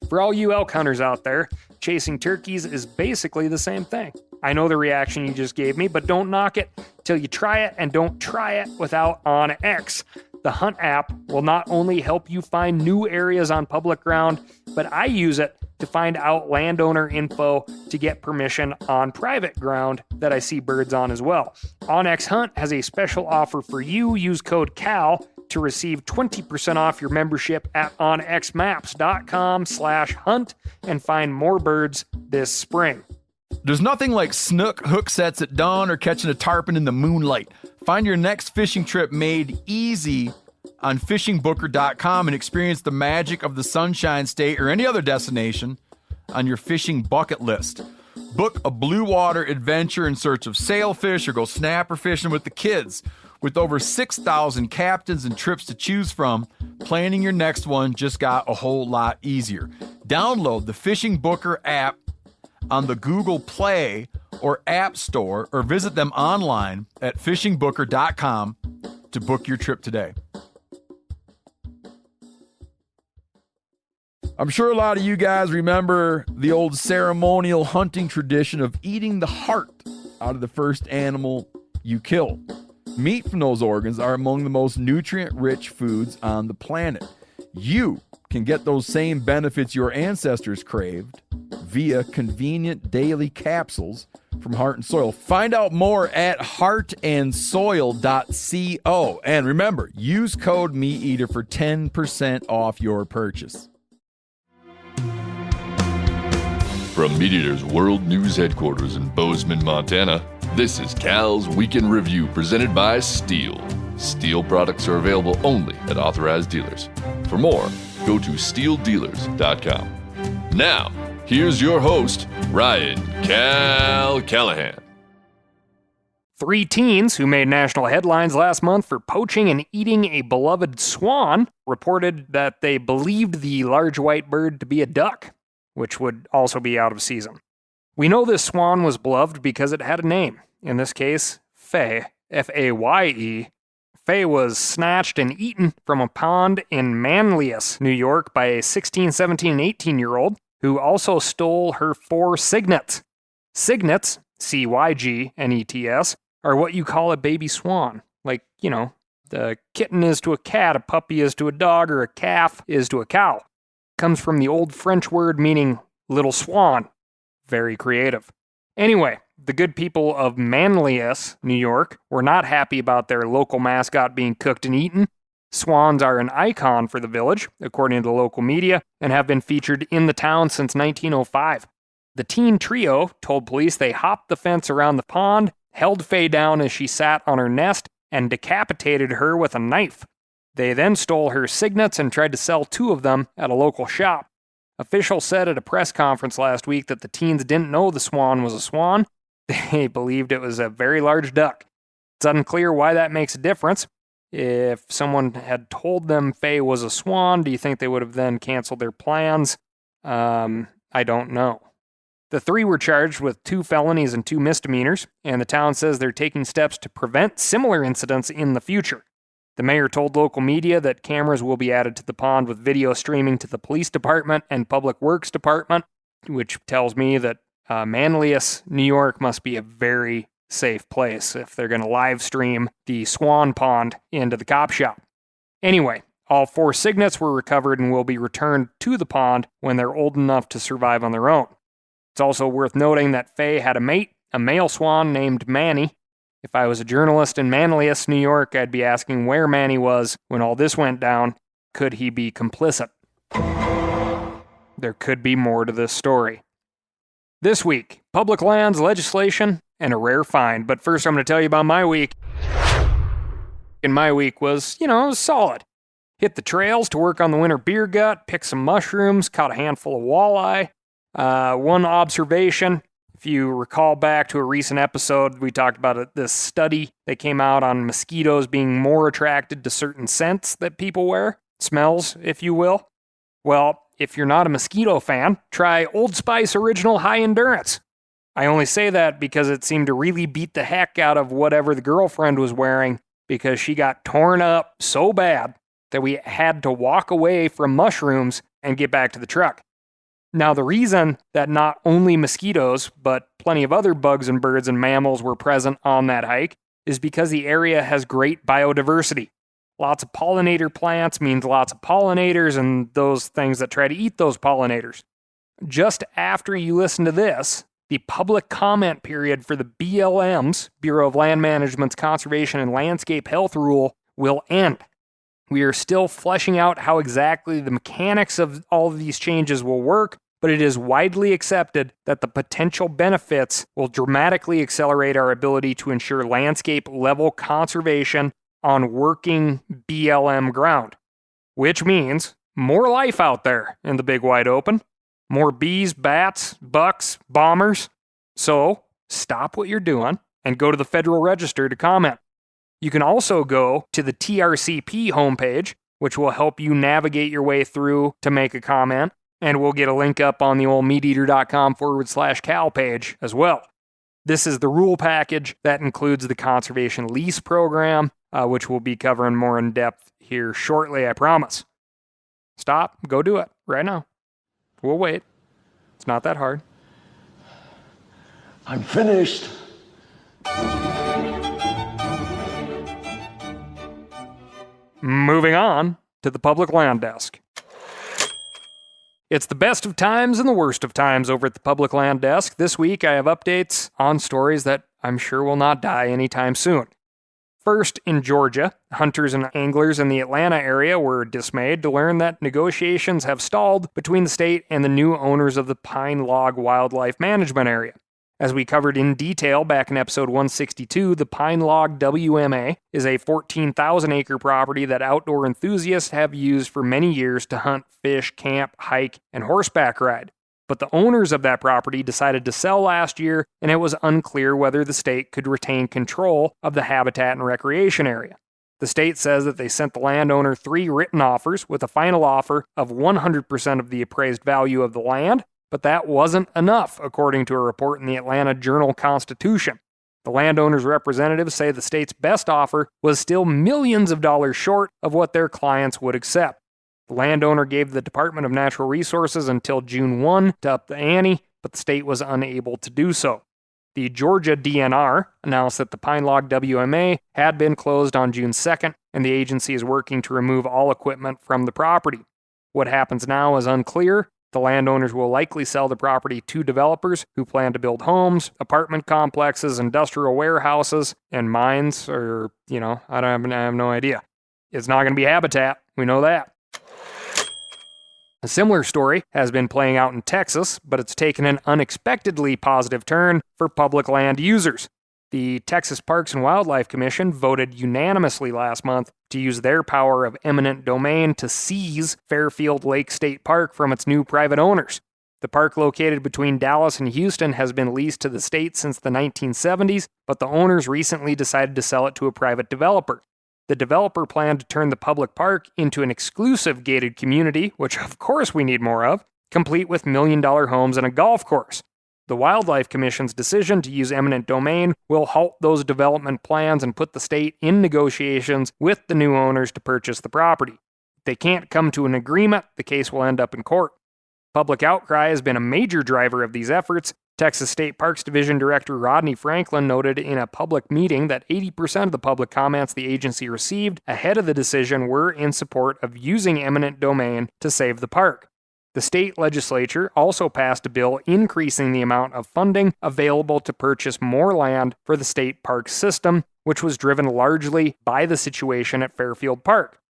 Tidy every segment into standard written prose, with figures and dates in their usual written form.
For all you elk hunters out there, chasing turkeys is basically the same thing. I know the reaction you just gave me, but don't knock it till you try it, and don't try it without OnX. The Hunt app will not only help you find new areas on public ground, but I use it to find out landowner info to get permission on private ground that I see birds on as well. OnX Hunt has a special offer for you. Use code CAL to receive 20% off your membership at onxmaps.com/hunt and find more birds this spring. There's nothing like snook hook sets at dawn or catching a tarpon in the moonlight. Find your next fishing trip made easy on fishingbooker.com and experience the magic of the Sunshine State or any other destination on your fishing bucket list. Book a blue water adventure in search of sailfish or go snapper fishing with the kids. With over 6,000 captains and trips to choose from, planning your next one just got a whole lot easier. Download the Fishing Booker app on the Google Play or App Store, or visit them online at fishingbooker.com to book your trip today. I'm sure a lot of you guys remember the old ceremonial hunting tradition of eating the heart out of the first animal you kill. Meat from those organs are among the most nutrient-rich foods on the planet. You can get those same benefits your ancestors craved via convenient daily capsules from Heart and Soil. Find out more at heartandsoil.co. And remember, use code MeatEater for 10% off your purchase. From MeatEater's World News Headquarters in Bozeman, Montana, this is Cal's Weekend Review presented by Steel. Steel products are available only at authorized dealers. For more, go to steeldealers.com. Now, here's your host, Ryan Cal Callahan. 3 teens who made national headlines last month for poaching and eating a beloved swan reported that they believed the large white bird to be a duck, which would also be out of season. We know this swan was beloved because it had a name, in this case, Faye, F-A-Y-E. Faye was snatched and eaten from a pond in Manlius, New York by a 16, 17, and 18-year-old who also stole her 4 cygnets. Cygnets, C-Y-G-N-E-T-S, are what you call a baby swan. Like, you know, the kitten is to a cat, a puppy is to a dog, or a calf is to a cow. Comes from the old French word meaning little swan. Very creative. Anyway, the good people of Manlius, New York, were not happy about their local mascot being cooked and eaten. Swans are an icon for the village, according to the local media, and have been featured in the town since 1905. The teen trio told police they hopped the fence around the pond, held Faye down as she sat on her nest, and decapitated her with a knife. They then stole her cygnets and tried to sell 2 of them at a local shop. Officials said at a press conference last week that the teens didn't know the swan was a swan. They believed it was a very large duck. It's unclear why that makes a difference. If someone had told them Faye was a swan, do you think they would have then canceled their plans? I don't know. The 3 were charged with 2 felonies and 2 misdemeanors, and the town says they're taking steps to prevent similar incidents in the future. The mayor told local media that cameras will be added to the pond with video streaming to the police department and public works department, which tells me that Manlius, New York must be a very safe place if they're going to live stream the swan pond into the cop shop. Anyway, all 4 cygnets were recovered and will be returned to the pond when they're old enough to survive on their own. It's also worth noting that Faye had a mate, a male swan named Manny. If I was a journalist in Manlius, New York, I'd be asking where Manny was when all this went down. Could he be complicit? There could be more to this story. This week, public lands legislation and a rare find. But first, I'm going to tell you about my week. And my week was, it was solid. Hit the trails to work on the winter beer gut, picked some mushrooms, caught a handful of walleye. One observation, if you recall back to a recent episode, we talked about this study that came out on mosquitoes being more attracted to certain scents that people wear, smells, if you will. Well, if you're not a mosquito fan, try Old Spice Original High Endurance. I only say that because it seemed to really beat the heck out of whatever the girlfriend was wearing, because she got torn up so bad that we had to walk away from mushrooms and get back to the truck. Now, the reason that not only mosquitoes, but plenty of other bugs and birds and mammals were present on that hike is because the area has great biodiversity. Lots of pollinator plants means lots of pollinators and those things that try to eat those pollinators. Just after you listen to this, the public comment period for the BLM's, Bureau of Land Management's Conservation and Landscape Health Rule, will end. We are still fleshing out how exactly the mechanics of all of these changes will work, but it is widely accepted that the potential benefits will dramatically accelerate our ability to ensure landscape-level conservation on working BLM ground, which means more life out there in the big wide open, more bees, bats, bucks, bombers. So stop what you're doing and go to the Federal Register to comment. You can also go to the TRCP homepage, which will help you navigate your way through to make a comment, and we'll get a link up on the old meateater.com/Cal page as well. This is the rule package that includes the conservation lease program, which we'll be covering more in depth here shortly, I promise. Stop, go do it right now. We'll wait. It's not that hard. I'm finished. Moving on to the public land desk. It's the best of times and the worst of times over at the public land desk. This week I have updates on stories that I'm sure will not die anytime soon. First, in Georgia, hunters and anglers in the Atlanta area were dismayed to learn that negotiations have stalled between the state and the new owners of the Pine Log Wildlife Management Area. As we covered in detail back in episode 162, the Pine Log WMA is a 14,000-acre property that outdoor enthusiasts have used for many years to hunt, fish, camp, hike, and horseback ride. But the owners of that property decided to sell last year, and it was unclear whether the state could retain control of the habitat and recreation area. The state says that they sent the landowner 3 written offers with a final offer of 100% of the appraised value of the land, but that wasn't enough, according to a report in the Atlanta Journal-Constitution. The landowner's representatives say the state's best offer was still millions of dollars short of what their clients would accept. The landowner gave the Department of Natural Resources until June 1 to up the ante, but the state was unable to do so. The Georgia DNR announced that the Pine Log WMA had been closed on June 2nd, and the agency is working to remove all equipment from the property. What happens now is unclear. The landowners will likely sell the property to developers who plan to build homes, apartment complexes, industrial warehouses, and mines, or, I have no idea. It's not going to be habitat. We know that. A similar story has been playing out in Texas, but it's taken an unexpectedly positive turn for public land users. The Texas Parks and Wildlife Commission voted unanimously last month to use their power of eminent domain to seize Fairfield Lake State Park from its new private owners. The park, located between Dallas and Houston, has been leased to the state since the 1970s, but the owners recently decided to sell it to a private developer. The developer planned to turn the public park into an exclusive gated community, which of course we need more of, complete with million-dollar homes and a golf course. The Wildlife Commission's decision to use eminent domain will halt those development plans and put the state in negotiations with the new owners to purchase the property. If they can't come to an agreement, the case will end up in court. Public outcry has been a major driver of these efforts. Texas State Parks Division Director Rodney Franklin noted in a public meeting that 80% of the public comments the agency received ahead of the decision were in support of using eminent domain to save the park. The state legislature also passed a bill increasing the amount of funding available to purchase more land for the state park system, which was driven largely by the situation at Fairfield Park.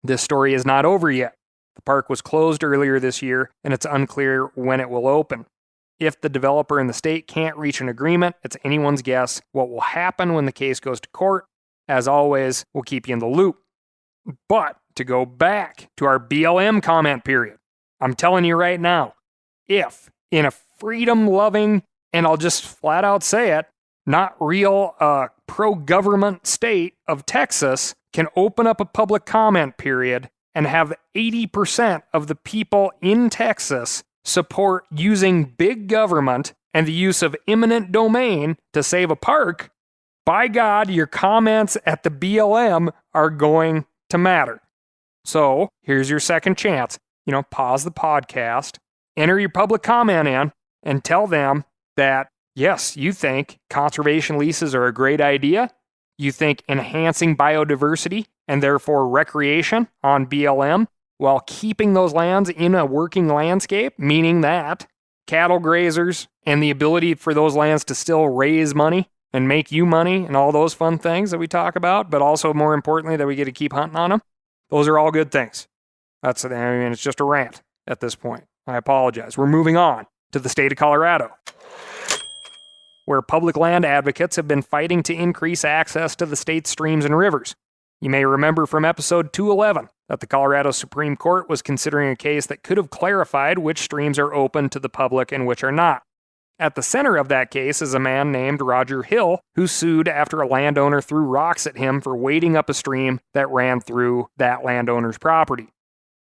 This story is not over yet. The park was closed earlier this year, and it's unclear when it will open. If the developer and the state can't reach an agreement, it's anyone's guess what will happen when the case goes to court. As always, we'll keep you in the loop. But to go back to our BLM comment period, I'm telling you right now, if in a freedom-loving, and I'll just flat out say it, not real pro-government state of Texas can open up a public comment period and have 80% of the people in Texas support using big government and the use of eminent domain to save a park, by God, your comments at the BLM are going to matter. So, here's your second chance. Pause the podcast, enter your public comment in and tell them that, yes, you think conservation leases are a great idea. You think enhancing biodiversity and therefore recreation on BLM while keeping those lands in a working landscape, meaning that cattle grazers and the ability for those lands to still raise money and make you money and all those fun things that we talk about, but also more importantly that we get to keep hunting on them. Those are all good things. It's just a rant at this point. I apologize. We're moving on to the state of Colorado, where public land advocates have been fighting to increase access to the state's streams and rivers. You may remember from episode 211 that the Colorado Supreme Court was considering a case that could have clarified which streams are open to the public and which are not. At the center of that case is a man named Roger Hill, who sued after a landowner threw rocks at him for wading up a stream that ran through that landowner's property.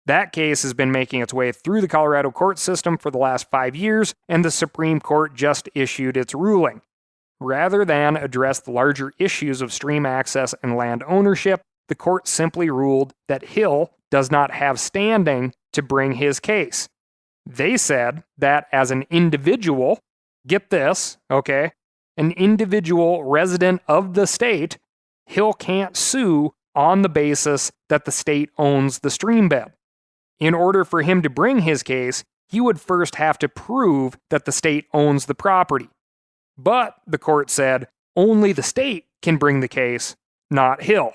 That case has been making its way through the Colorado court system for the last 5 years, and the Supreme Court just issued its ruling. Rather than address the larger issues of stream access and land ownership, the court simply ruled that Hill does not have standing to bring his case. They said that as an individual, get this, okay, an individual resident of the state, Hill can't sue on the basis that the state owns the stream bed. In order for him to bring his case, he would first have to prove that the state owns the property. But, the court said, only the state can bring the case, not Hill.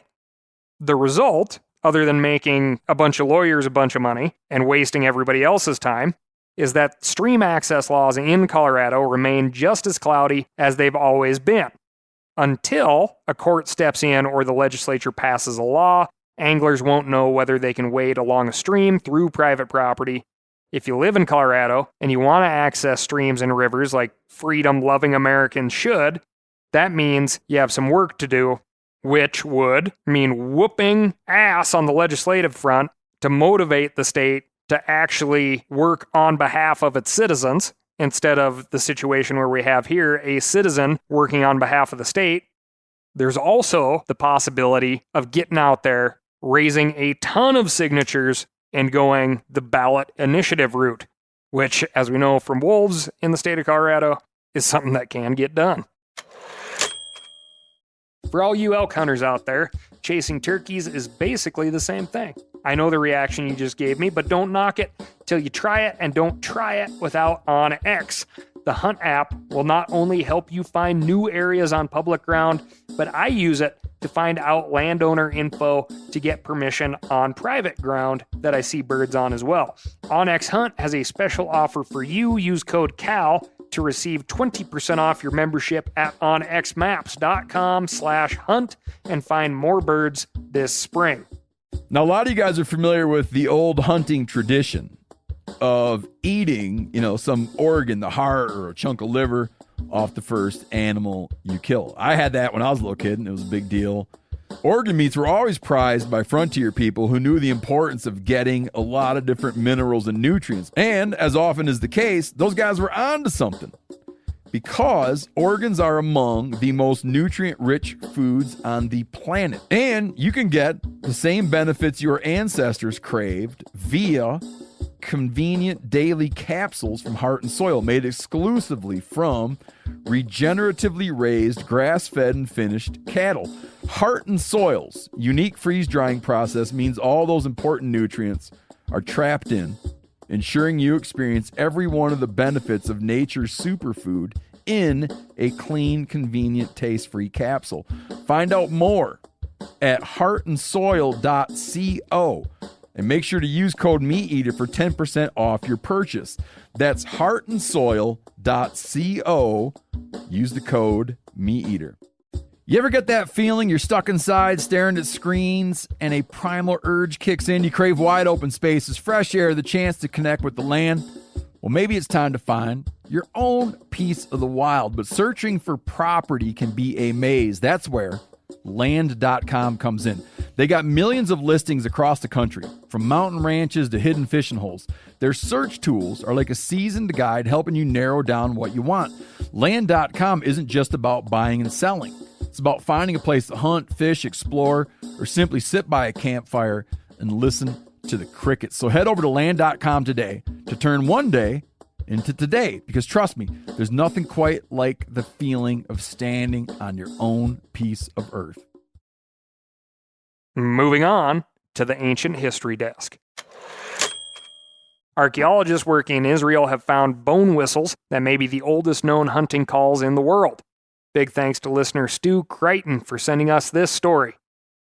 The result, other than making a bunch of lawyers a bunch of money and wasting everybody else's time, is that stream access laws in Colorado remain just as cloudy as they've always been. Until a court steps in or the legislature passes a law, anglers won't know whether they can wade along a stream through private property. If you live in Colorado and you want to access streams and rivers like freedom-loving Americans should, that means you have some work to do, which would mean whooping ass on the legislative front to motivate the state to actually work on behalf of its citizens, instead of the situation where we have here a citizen working on behalf of the state. There's also the possibility of getting out there, raising a ton of signatures, and going the ballot initiative route, which, as we know from wolves in the state of Colorado, is something that can get done. For all you elk hunters out there, chasing turkeys is basically the same thing. I know the reaction you just gave me, but don't knock it till you try it, and don't try it without OnX. The Hunt app will not only help you find new areas on public ground, but I use it to find out landowner info to get permission on private ground that I see birds on as well. OnX Hunt has a special offer for you. Use code CAL to receive 20% off your membership at onxmaps.com/hunt and find more birds this spring. Now, a lot of you guys are familiar with the old hunting tradition of eating, some organ, the heart or a chunk of liver off the first animal you kill. I had that when I was a little kid, and it was a big deal. Organ meats were always prized by frontier people who knew the importance of getting a lot of different minerals and nutrients. And, as often is the case, those guys were onto something, because organs are among the most nutrient-rich foods on the planet. And you can get the same benefits your ancestors craved via convenient daily capsules from Heart and Soil, made exclusively from regeneratively raised, grass-fed, and finished cattle. Heart and Soil's unique freeze-drying process means all those important nutrients are trapped in, ensuring you experience every one of the benefits of nature's superfood in a clean, convenient, taste-free capsule. Find out more at heartandsoil.co. And make sure to use code MeatEater for 10% off your purchase. That's heartandsoil.co. Use the code MeatEater. You ever get that feeling you're stuck inside staring at screens and a primal urge kicks in? You crave wide open spaces, fresh air, the chance to connect with the land? Well, maybe it's time to find your own piece of the wild, but searching for property can be a maze. That's where Land.com comes in. They got millions of listings across the country, from mountain ranches to hidden fishing holes. Their search tools are like a seasoned guide helping you narrow down what you want. Land.com isn't just about buying and selling. It's about finding a place to hunt, fish, explore, or simply sit by a campfire and listen to the crickets. So head over to land.com today to turn one day into today, because trust me, there's nothing quite like the feeling of standing on your own piece of earth. Moving on to the ancient history desk. Archaeologists working in Israel have found bone whistles that may be the oldest known hunting calls in the world. Big thanks to listener Stu Crichton for sending us this story.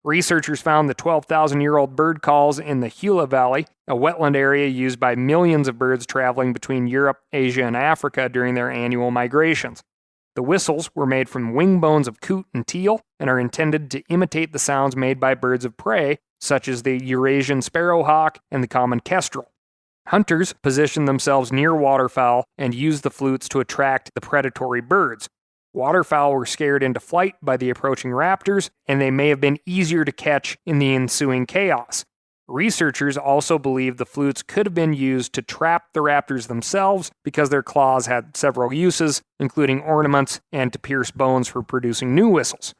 Researchers found the 12,000-year-old bird calls in the Hula Valley, a wetland area used by millions of birds traveling between Europe, Asia, and Africa during their annual migrations. The whistles were made from wing bones of coot and teal and are intended to imitate the sounds made by birds of prey, such as the Eurasian sparrowhawk and the common kestrel. Hunters positioned themselves near waterfowl and used the flutes to attract the predatory birds. Waterfowl were scared into flight by the approaching raptors, and they may have been easier to catch in the ensuing chaos. Researchers also believe the flutes could have been used to trap the raptors themselves because their claws had several uses, including ornaments and to pierce bones for producing new whistles.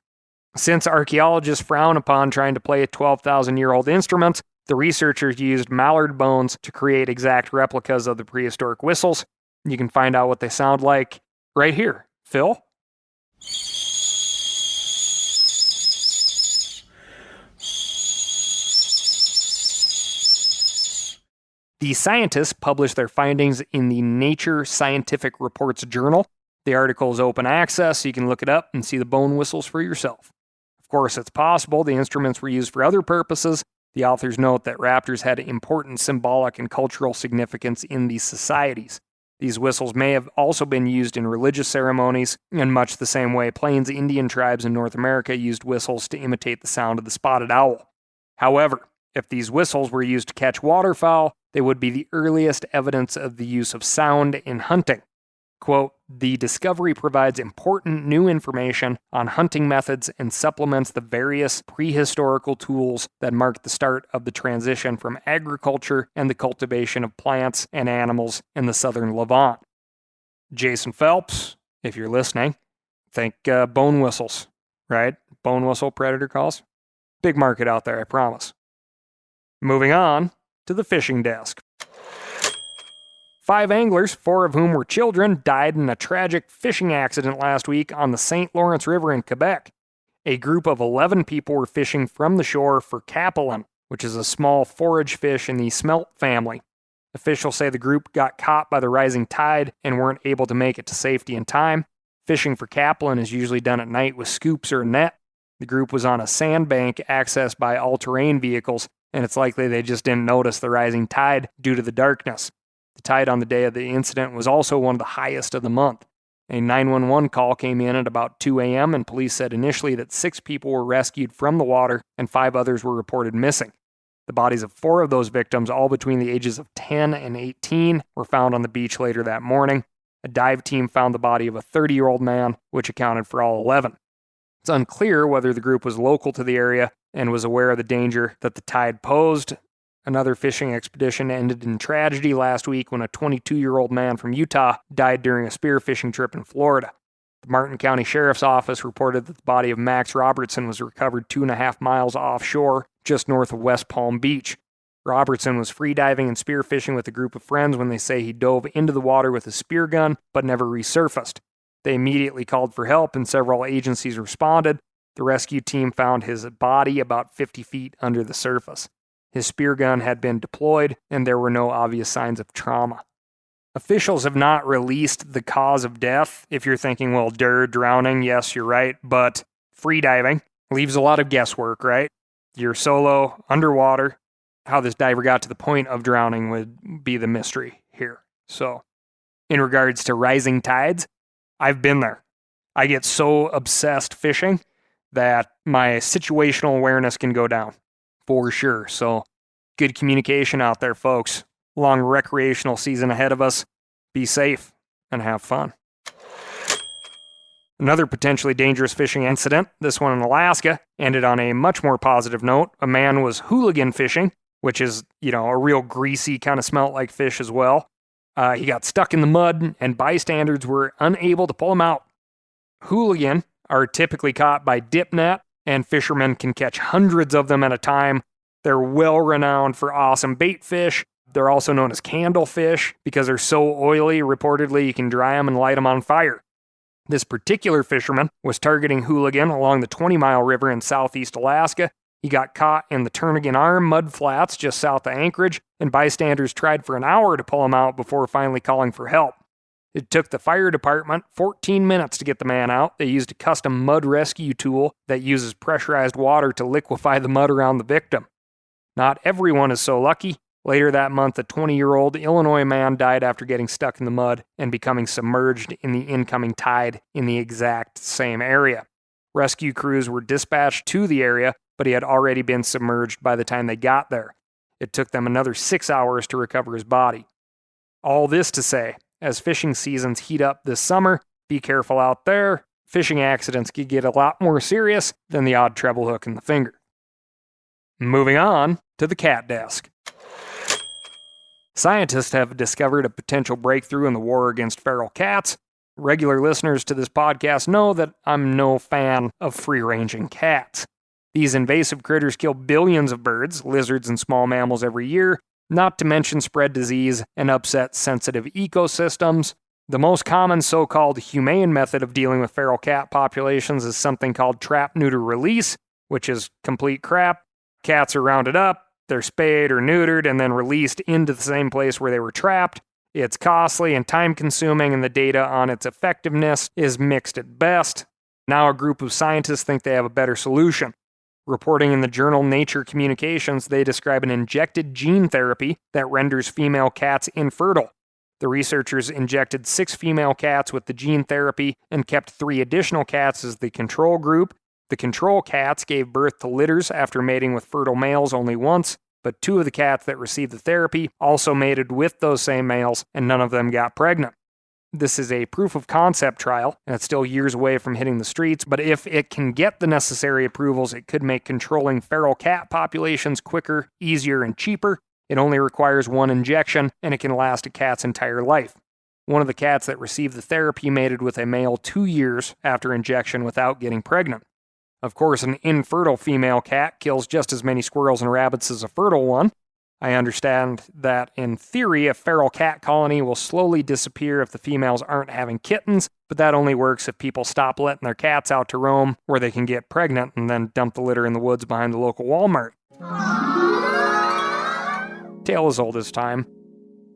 Since archaeologists frown upon trying to play 12,000-year-old instruments, the researchers used mallard bones to create exact replicas of the prehistoric whistles. You can find out what they sound like right here. Phil? The scientists published their findings in the Nature Scientific Reports journal. The article is open access, so you can look it up and see the bone whistles for yourself. Of course, it's possible the instruments were used for other purposes. The authors note that raptors had important symbolic and cultural significance in these societies. These whistles may have also been used in religious ceremonies, in much the same way Plains Indian tribes in North America used whistles to imitate the sound of the spotted owl. However, if these whistles were used to catch waterfowl, they would be the earliest evidence of the use of sound in hunting. Quote, "The discovery provides important new information on hunting methods and supplements the various prehistorical tools that marked the start of the transition from agriculture and the cultivation of plants and animals in the southern Levant." Jason Phelps, if you're listening, think bone whistles, right? Bone whistle predator calls. Big market out there, I promise. Moving on to the fishing desk. 5 anglers, 4 of whom were children, died in a tragic fishing accident last week on the St. Lawrence River in Quebec. A group of 11 people were fishing from the shore for capelin, which is a small forage fish in the smelt family. Officials say the group got caught by the rising tide and weren't able to make it to safety in time. Fishing for capelin is usually done at night with scoops or a net. The group was on a sandbank accessed by all-terrain vehicles, and it's likely they just didn't notice the rising tide due to the darkness. The tide on the day of the incident was also one of the highest of the month. A 911 call came in at about 2 a.m., and police said initially that 6 people were rescued from the water and 5 others were reported missing. The bodies of 4 of those victims, all between the ages of 10 and 18, were found on the beach later that morning. A dive team found the body of a 30-year-old man, which accounted for all 11. It's unclear whether the group was local to the area and was aware of the danger that the tide posed. Another fishing expedition ended in tragedy last week when a 22-year-old man from Utah died during a spearfishing trip in Florida. The Martin County Sheriff's Office reported that the body of Max Robertson was recovered 2.5 miles offshore, just north of West Palm Beach. Robertson was freediving and spearfishing with a group of friends when they say he dove into the water with a spear gun, but never resurfaced. They immediately called for help and several agencies responded. The rescue team found his body about 50 feet under the surface. His spear gun had been deployed, and there were no obvious signs of trauma. Officials have not released the cause of death. If you're thinking, well, drowning, yes, you're right, but freediving leaves a lot of guesswork, right? You're solo, underwater. How this diver got to the point of drowning would be the mystery here. So, in regards to rising tides, I've been there. I get so obsessed fishing that my situational awareness can go down. For sure. So, good communication out there, folks. Long recreational season ahead of us. Be safe and have fun. Another potentially dangerous fishing incident, this one in Alaska, ended on a much more positive note. A man was hooligan fishing, which is, a real greasy kind of smelt-like fish as well. He got stuck in the mud, and bystanders were unable to pull him out. Hooligan are typically caught by dip net, and fishermen can catch hundreds of them at a time. They're well renowned for awesome bait fish. They're also known as candlefish because they're so oily, reportedly you can dry them and light them on fire. This particular fisherman was targeting hooligan along the 20-mile river in southeast Alaska. He got caught in the Turnagain Arm mud flats just south of Anchorage, and bystanders tried for an hour to pull him out before finally calling for help. It took the fire department 14 minutes to get the man out. They used a custom mud rescue tool that uses pressurized water to liquefy the mud around the victim. Not everyone is so lucky. Later that month, a 20-year-old Illinois man died after getting stuck in the mud and becoming submerged in the incoming tide in the exact same area. Rescue crews were dispatched to the area, but he had already been submerged by the time they got there. It took them another 6 hours to recover his body. All this to say, as fishing seasons heat up this summer, be careful out there. Fishing accidents could get a lot more serious than the odd treble hook in the finger. Moving on to the cat desk. Scientists have discovered a potential breakthrough in the war against feral cats. Regular listeners to this podcast know that I'm no fan of free-ranging cats. These invasive critters kill billions of birds, lizards, and small mammals every year, not to mention spread disease and upset sensitive ecosystems. The most common so-called humane method of dealing with feral cat populations is something called trap, neuter, release, which is complete crap. Cats are rounded up, they're spayed or neutered, and then released into the same place where they were trapped. It's costly and time-consuming, and the data on its effectiveness is mixed at best. Now a group of scientists think they have a better solution. Reporting in the journal Nature Communications, they describe an injected gene therapy that renders female cats infertile. The researchers injected 6 female cats with the gene therapy and kept 3 additional cats as the control group. The control cats gave birth to litters after mating with fertile males only once, but 2 of the cats that received the therapy also mated with those same males, and none of them got pregnant. This is a proof of concept trial, and it's still years away from hitting the streets, but if it can get the necessary approvals, it could make controlling feral cat populations quicker, easier, and cheaper. It only requires 1 injection, and it can last a cat's entire life. One of the cats that received the therapy mated with a male 2 years after injection without getting pregnant. Of course, an infertile female cat kills just as many squirrels and rabbits as a fertile one. I understand that, in theory, a feral cat colony will slowly disappear if the females aren't having kittens, but that only works if people stop letting their cats out to roam where they can get pregnant and then dump the litter in the woods behind the local Walmart. Tale as old as time.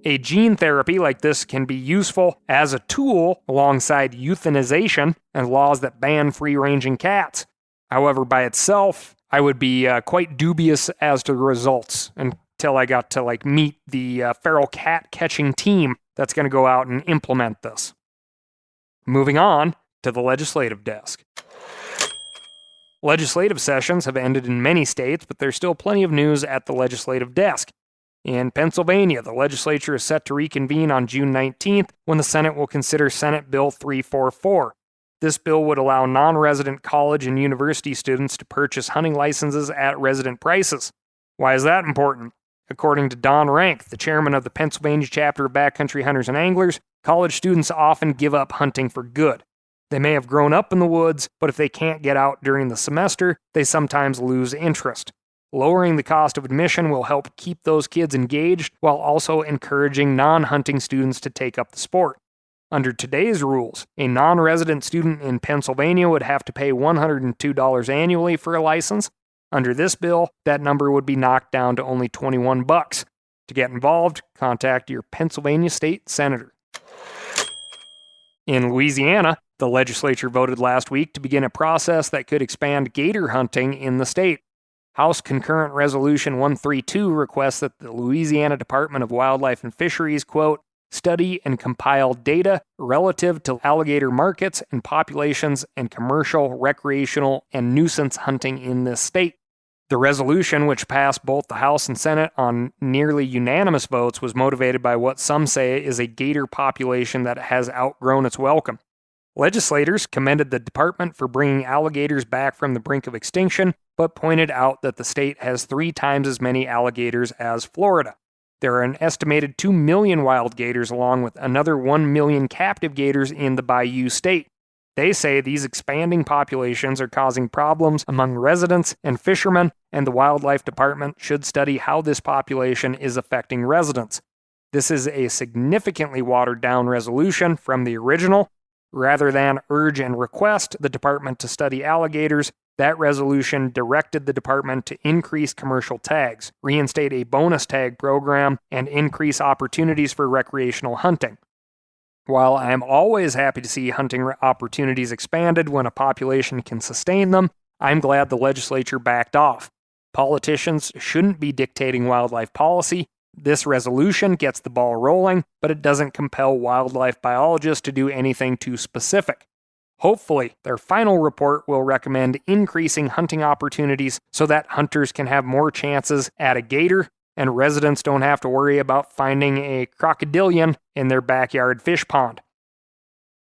A gene therapy like this can be useful as a tool alongside euthanization and laws that ban free-ranging cats. However, by itself, I would be quite dubious as to the results until I got to meet the feral cat catching team that's going to go out and implement this. Moving on to the legislative desk. Legislative sessions have ended in many states, but there's still plenty of news at the legislative desk. In Pennsylvania, the legislature is set to reconvene on June 19th when the Senate will consider Senate Bill 344. This bill would allow non-resident college and university students to purchase hunting licenses at resident prices. Why is that important? According to Don Rank, the chairman of the Pennsylvania chapter of Backcountry Hunters and Anglers, college students often give up hunting for good. They may have grown up in the woods, but if they can't get out during the semester, they sometimes lose interest. Lowering the cost of admission will help keep those kids engaged while also encouraging non-hunting students to take up the sport. Under today's rules, a non-resident student in Pennsylvania would have to pay $102 annually for a license. Under this bill, that number would be knocked down to only $21. To get involved, contact your Pennsylvania state senator. In Louisiana, the legislature voted last week to begin a process that could expand gator hunting in the state. House Concurrent Resolution 132 requests that the Louisiana Department of Wildlife and Fisheries, quote, study and compile data relative to alligator markets and populations and commercial, recreational, and nuisance hunting in this state. The resolution, which passed both the House and Senate on nearly unanimous votes, was motivated by what some say is a gator population that has outgrown its welcome. Legislators commended the department for bringing alligators back from the brink of extinction, but pointed out that the state has 3 times as many alligators as Florida. There are an estimated 2 million wild gators along with another 1 million captive gators in the Bayou State. They say these expanding populations are causing problems among residents and fishermen, and the Wildlife Department should study how this population is affecting residents. This is a significantly watered-down resolution from the original. Rather than urge and request the department to study alligators, that resolution directed the department to increase commercial tags, reinstate a bonus tag program, and increase opportunities for recreational hunting. While I am always happy to see hunting opportunities expanded when a population can sustain them, I'm glad the legislature backed off. Politicians shouldn't be dictating wildlife policy. This resolution gets the ball rolling, but it doesn't compel wildlife biologists to do anything too specific. Hopefully, their final report will recommend increasing hunting opportunities so that hunters can have more chances at a gator, and residents don't have to worry about finding a crocodilian in their backyard fish pond.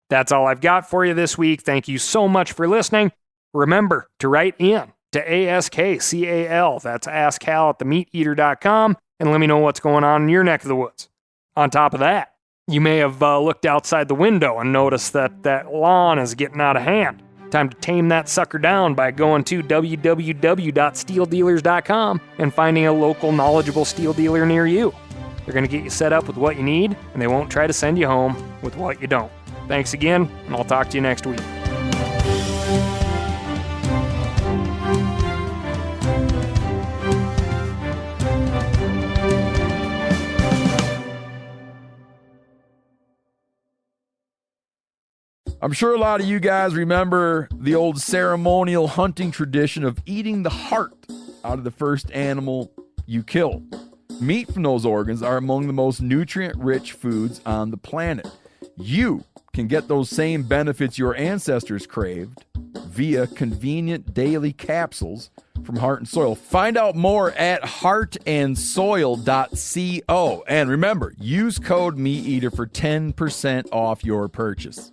That's all I've got for you this week. Thank you so much for listening. Remember to write in to ASKCAL, that's askcal@themeateater.com, and let me know what's going on in your neck of the woods. On top of that, you may have looked outside the window and noticed that lawn is getting out of hand. Time to tame that sucker down by going to www.steeldealers.com and finding a local knowledgeable steel dealer near you. They're going to get you set up with what you need, and they won't try to send you home with what you don't. Thanks again, and I'll talk to you next week. I'm sure a lot of you guys remember the old ceremonial hunting tradition of eating the heart out of the first animal you kill. Meat from those organs are among the most nutrient-rich foods on the planet. You can get those same benefits your ancestors craved via convenient daily capsules from Heart and Soil. Find out more at heartandsoil.co. And remember, use code MeatEater for 10% off your purchase.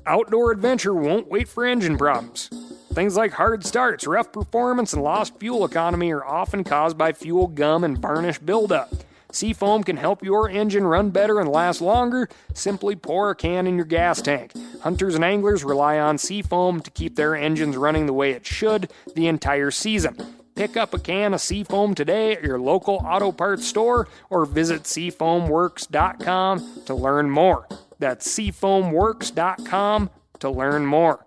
Outdoor adventure won't wait for engine problems. Things like hard starts, rough performance, and lost fuel economy are often caused by fuel gum and varnish buildup. Seafoam can help your engine run better and last longer. Simply pour a can in your gas tank. Hunters and anglers rely on Seafoam to keep their engines running the way it should the entire season. Pick up a can of Seafoam today at your local auto parts store or visit seafoamworks.com to learn more. That's seafoamworks.com to learn more.